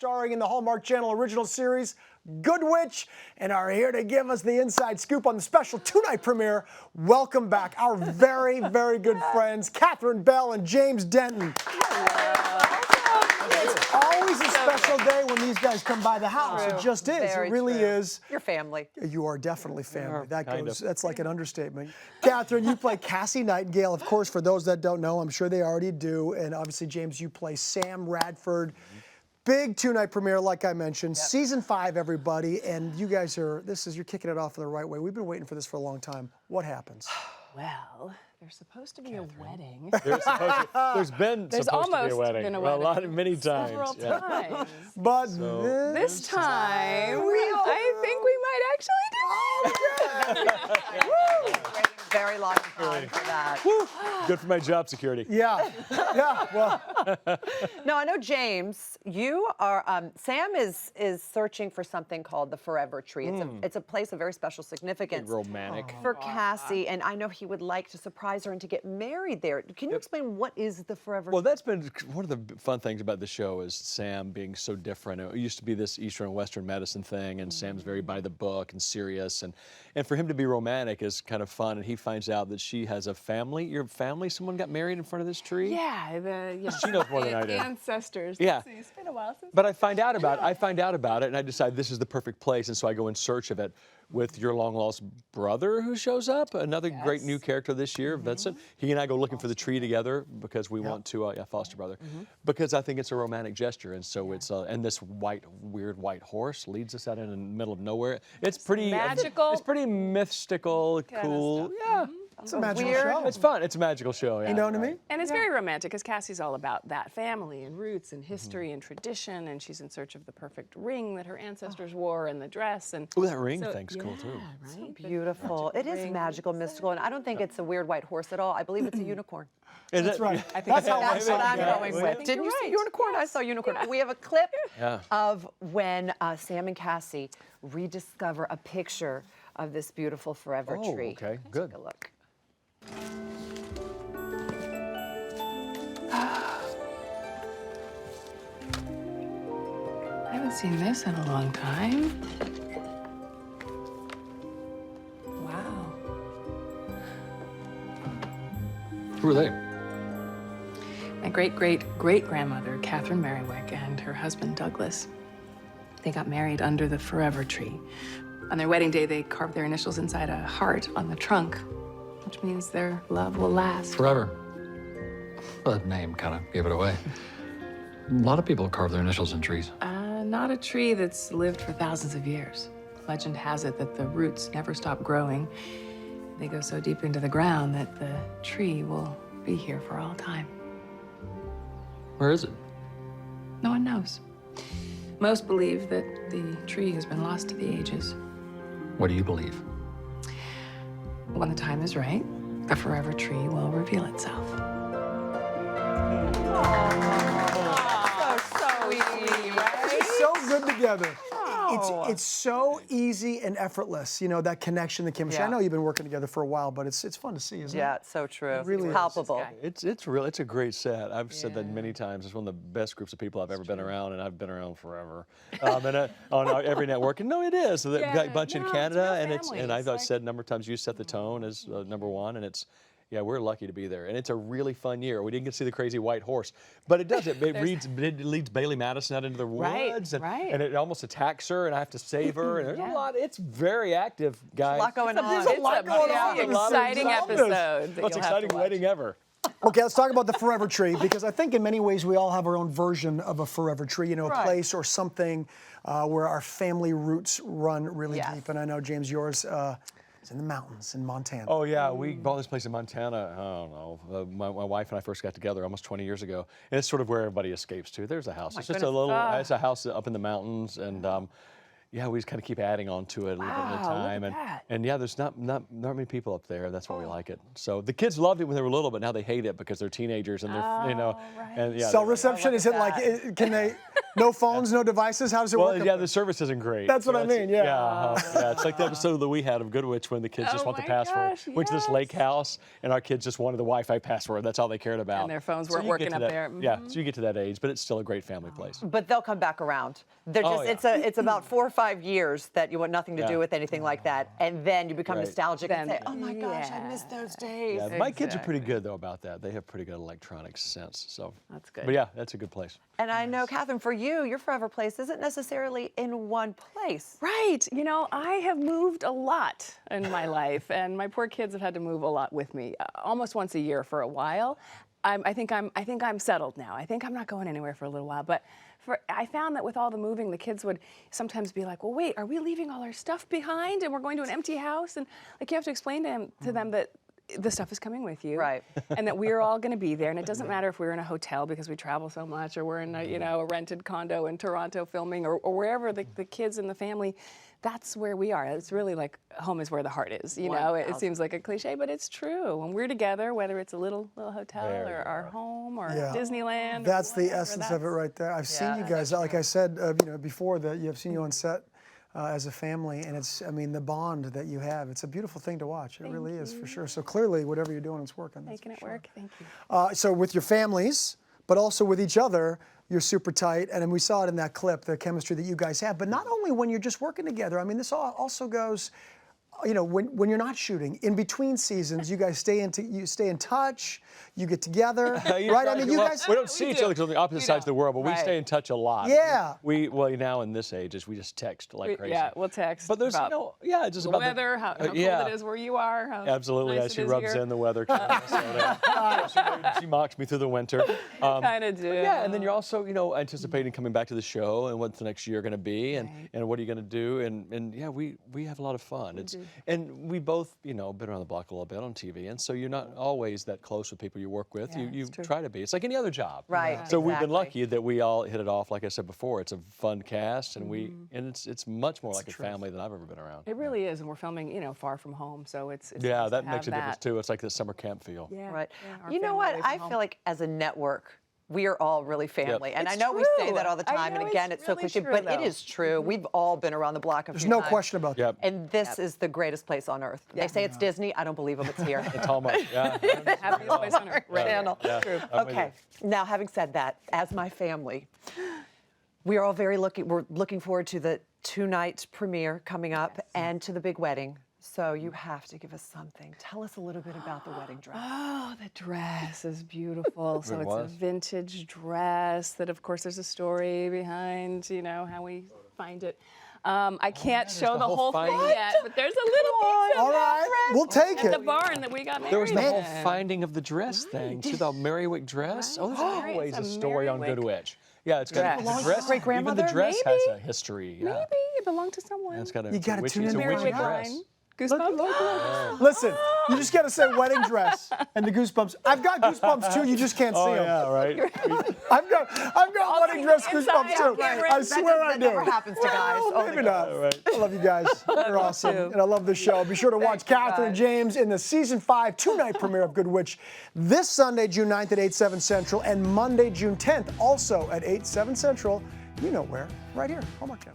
starring in the Hallmark Channel original series, Good Witch, and are here to give us the inside scoop on the special two-night premiere. Welcome back, our very, very good friends, Catherine Bell and James Denton. It's always a special day when these guys come by the house. It just is. Very it really true. is. You're family. You are definitely family. Yeah, That's like an understatement. Catherine, you play Cassie Nightingale. Of course, for those that don't know, I'm sure they already do. And obviously, James, you play Sam Radford. Big two-night premiere, like I mentioned. Yep. Season 5, everybody. And you guys are, you're kicking it off in the right way. We've been waiting for this for a long time. What happens? Well, there's supposed to be a wedding. There's almost been a wedding. Many times. Several times. But this time, I think we might actually do. Very long time for that. Woo. Good for my job security. Yeah. Well. No, I know, James, you are, Sam is searching for something called the Forever Tree. It's a place of very special significance. Romantic. For Cassie, and I know he would like to surprise her and to get married there. Can you explain what is the Forever Tree? Well, that's been one of the fun things about the show is Sam being so different. It used to be this Eastern and Western medicine thing, and Sam's very by the book and serious, and for him to be romantic is kind of fun, and he finds out that she has a family. Your family, someone got married in front of this tree? Yeah, she knows more than I do. Ancestors. Yeah. It's been a while since. But I find out about it, and I decide this is the perfect place, and so I go in search of it with your long-lost brother who shows up, another great new character this year, Vincent. He and I go looking for the tree together because we want to, foster brother, because I think it's a romantic gesture, and so it's, and this weird white horse leads us out in the middle of nowhere. It's pretty magical. It's pretty mystical, cool. Yeah. It's a magical show. It's fun. It's a magical show. Yeah. You know what I mean? And it's very romantic because Cassie's all about that family and roots and history and tradition, and she's in search of the perfect ring that her ancestors wore and the dress. And that ring thing's cool too. Right? So beautiful. It is magical, mystical, and I don't think it's a weird white horse at all. I believe it's a unicorn. That's right. I think That's what I'm going with. think Didn't you you're see right. unicorn? I saw unicorn. We have a clip Yeah. of when Sam and Cassie rediscover a picture of this beautiful forever tree. Okay, good. Take a look. I haven't seen this in a long time. Wow. Who are they? My great-great-great-grandmother, Catherine Merriwick, and her husband, Douglas. They got married under the Forever Tree. On their wedding day, they carved their initials inside a heart on the trunk, which means their love will last. Forever. Well, that name kind of gave it away. A lot of people carve their initials in trees. Not a tree that's lived for thousands of years. Legend has it that the roots never stop growing. They go so deep into the ground that the tree will be here for all time. Where is it? No one knows. Most believe that the tree has been lost to the ages. What do you believe? When the time is right, the forever tree will reveal itself. So good together. It's so easy and effortless, you know, that connection, the chemistry. Yeah. I know you've been working together for a while, but it's fun to see, isn't it? Yeah, it's so true. It really is. Palpable. It's a great set. I've said that many times. It's one of the best groups of people I've ever been around, and I've been around forever. And on every network. And no, it is. We've got a bunch in Canada, and I've said a number of times you set the tone as number one, and it's. Yeah, we're lucky to be there, and it's a really fun year. We didn't get to see the crazy white horse, but it does. It leads Bailey Madison out into the woods, and it almost attacks her, and I have to save her. And there's a lot. It's very active, guys. A lot going on. There's a lot going on. It's an exciting episode. Most exciting wedding ever. Okay, let's talk about the Forever Tree, because I think in many ways we all have our own version of a Forever Tree, you know, a place or something where our family roots run really deep. And I know, James, yours is in the mountains in Montana. Oh, yeah, we bought this place in Montana, I don't know, my wife and I first got together almost 20 years ago, and it's sort of where everybody escapes to. There's a house. It's just it's a house up in the mountains, and yeah, we just kind of keep adding on to it a little bit at a time. And yeah, there's not many people up there. That's why we like it. So the kids loved it when they were little, but now they hate it because they're teenagers and they're, you know, and yeah. Cell reception, is it like, can they... No phones, no devices. How does it Well, work? up yeah, there? the service isn't great. That's what I mean, yeah. Yeah, it's like the episode that we had of Good Witch when the kids just Oh want the my password. gosh, Went to this lake yes. house, and our kids just wanted the Wi-Fi password. That's all they cared about. And their phones So weren't you get working to up that- there. Yeah, so you get to that age, but it's still a great family place. But they'll come back around. They're just, Oh, yeah. it's about 4 or 5 years that you want nothing to Yeah. do with anything like that, and then you become Right. nostalgic and Then- say, "Oh my gosh, I yeah. miss those days." Yeah, my kids are pretty Exactly. good though about that. They have pretty good electronic sense. So That's good. But yeah, that's a good place. And I know, Catherine, for you, your forever place isn't necessarily in one place. Right. You know, I have moved a lot in my life, and my poor kids have had to move a lot with me, almost once a year for a while. I think I'm settled now. I think I'm not going anywhere for a little while. But I found that with all the moving, the kids would sometimes be like, "Well, wait, are we leaving all our stuff behind, and we're going to an empty house?" And like you have to explain to them that the stuff is coming with you, Right. and that we're all going to be there. And it doesn't matter if we're in a hotel because we travel so much, or we're in a rented condo in Toronto filming, or wherever the kids and the family. That's where we are. It's really like home is where the heart is. You know, it 1000. seems like a cliche, but it's true. When we're together, whether it's a little hotel There or you our home or Yeah. Disneyland. or That's the whatever, essence of it right there. I've seen you Yeah. guys, like I said, before that, I've seen you on set as a family, and the bond that you have. It's a beautiful thing to watch. It really is, for sure. So clearly, whatever you're doing, it's working. That's Making for it sure. work. Thank you. So with your families, but also with each other, you're super tight, and we saw it in that clip, the chemistry that you guys have. But not only when you're just working together. I mean, this also goes, when you're not shooting, in between seasons, you guys stay in touch, you get together, right? I mean, you guys. We don't see each other because we're on the opposite sides of the world, but we Right. stay in touch a lot. Yeah. Well, now in this age, we just text like crazy. Yeah, we'll text. But there's about just the about weather, how cold yeah. it is where you are. How Absolutely, nice yeah, it she is rubs here. in the weather. She mocks me through the winter. Kind of do. Yeah, and then you're also, anticipating coming back to the show and what's the next year going to be, and what are you going to do, and yeah, we have a lot of fun. And we both, been around the block a little bit on TV, and so you're not always that close with people you work with. Yeah, you it's true. try to be. It's like any other job. Right, So we've been exactly. lucky that we all hit it off. Like I said before, it's a fun cast, and it's much more like a family than I've ever been around. It really is, and we're filming, far from home, so it's Yeah, nice that to makes a have difference that. too. It's like the summer camp feel. Yeah, Right. yeah, our You know family what? away from I home. feel like as a network, we are all really family. And It's I know we say true. that all the I time, and know again, it's it's so really cliche, true, but it though. is true. We've all been around the block a few There's no times. question about that. Yep. And this is the greatest place on earth. They say it's Disney. I don't believe them. It's here. It's Hallmark. Yeah. Happiest place on earth. Right. Channel. Yeah. I'm with Okay. Now, having said that, as my family, we are all we're looking forward to the 2-night premiere coming up and to the big wedding. So you have to give us something. Tell us a little bit about the wedding dress. Oh, the dress is beautiful. So It it's was. a vintage dress that, of course, there's a story behind, how we find it. I can't show the the whole whole thing finding? yet, but there's a little piece of All right, we'll take at the it. barn that we got married There was the whole in. finding of the dress thing, too, the Merriwick dress. Right. Oh, there's Right. always It's a a story on Good Merriwick Witch. Yeah, it's got dress. the Belongs to dress. great-grandmother? Even the dress Maybe. has a history. Yeah. Maybe it belonged to someone. And it's got a, You it's a gotta witchy, tune it's a in. witchy Merriwick dress. line. Goosebumps. Listen, you just got to say wedding dress and the goosebumps. I've got goosebumps too. You just can't see Oh, them. yeah, right. I've got wedding dress goosebumps too. I swear I That do. never happens to guys. Well, maybe not. Right. I love you guys. You're awesome, too. and I love the show. Be sure to watch you, Catherine guys. James in the season 5 2-night premiere of Good Witch this Sunday, June 9th at 8, 7 Central, and Monday, June 10th, also at 8, 7 Central. You know where? Right here, Hallmark Channel.